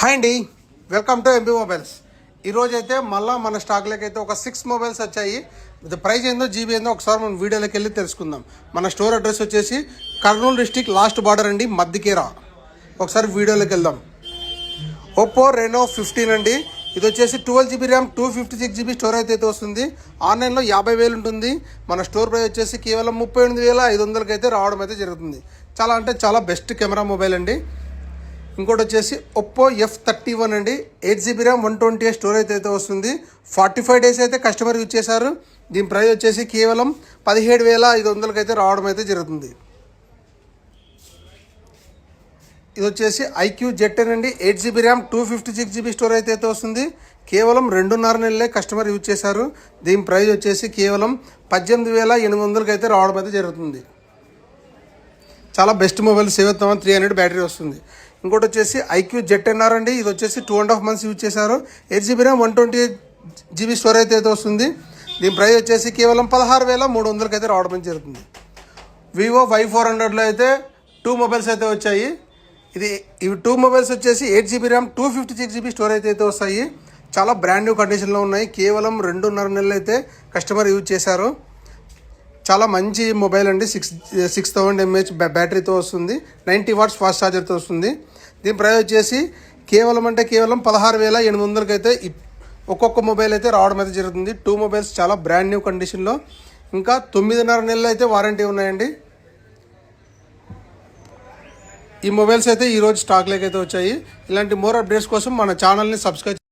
Hi అండి, welcome to MB mobiles. ఈరోజు అయితే మళ్ళీ మన స్టాక్లోకి అయితే ఒక 6 మొబైల్స్ వచ్చాయి. ప్రైస్ ఏందో జీబీ ఏందో ఒకసారి మనం వీడియోలోకి వెళ్ళి తెలుసుకుందాం. మన స్టోర్ అడ్రస్ వచ్చేసి కర్నూలు డిస్టిక్ లాస్ట్ బార్డర్ అండి, మద్దికేరా. ఒకసారి వీడియోలోకి వెళ్దాం. ఒప్పో రెనో 15 అండి. ఇది వచ్చేసి 12 GB ర్యామ్ 256 GB స్టోరేజ్ అయితే వస్తుంది. ఆన్లైన్లో 50,000 ఉంటుంది. మన స్టోర్ ప్రైస్ వచ్చేసి కేవలం 38,500కి అయితే రావడం అయితే జరుగుతుంది. చాలా అంటే చాలా బెస్ట్ కెమెరా మొబైల్ అండి. ఇంకోటి వచ్చేసి ఒప్పో F31 అండి. 8 GB ర్యామ్ 128 స్టోరేజ్ అయితే వస్తుంది. 45 డేస్ అయితే కస్టమర్ యూజ్ చేశారు. దీని ప్రైస్ వచ్చేసి కేవలం 17,500కి అయితే రావడం అయితే జరుగుతుంది. ఇది వచ్చేసి IQ Z10 అండి. 8 GB ర్యామ్ 256 GB స్టోరేజ్ అయితే వస్తుంది. కేవలం 2.5 నెలలే కస్టమర్ యూజ్ చేశారు. దీని ప్రైస్ వచ్చేసి కేవలం 18,800కి అయితే రావడం అయితే జరుగుతుంది. చాలా బెస్ట్ మొబైల్, 7300 బ్యాటరీ వస్తుంది. ఇంకోటి వచ్చేసి IQ Z10R అండి. ఇది వచ్చేసి 2.5 months యూజ్ చేశారు. 8 GB ర్యామ్ 128 GB స్టోరేజ్ అయితే వస్తుంది. దీని ప్రైస్ వచ్చేసి కేవలం 16,300కి అయితే రావడం జరుగుతుంది. వివో Y400లో అయితే 2 మొబైల్స్ అయితే వచ్చాయి. ఇవి 2 మొబైల్స్ వచ్చేసి 8 GB ర్యామ్ 256 GB స్టోరేజ్ అయితే వస్తాయి. చాలా బ్రాండ్ న్యూ కండిషన్లో ఉన్నాయి. కేవలం 2.5 నెలలు అయితే కస్టమర్ యూజ్ చేశారు. చాలా మంచి మొబైల్ అండి. 6000 mAh బ్యాటరీతో వస్తుంది. 90 watts ఫాస్ట్ ఛార్జర్తో వస్తుంది. దీని ప్రైస్ వచ్చేసి కేవలం 16,800కి అయితే ఒక్కొక్క మొబైల్ అయితే రావడం అయితే జరుగుతుంది. 2 మొబైల్స్ చాలా బ్రాండ్ న్యూ కండిషన్లో, ఇంకా 9.5 నెలలు అయితే వారంటీ ఉన్నాయండి. ఈ మొబైల్స్ అయితే ఈరోజు స్టాక్లోకి అయితే వచ్చాయి. ఇలాంటి మోర్ అప్డేట్స్ కోసం మన ఛానల్ని సబ్స్క్రైబ్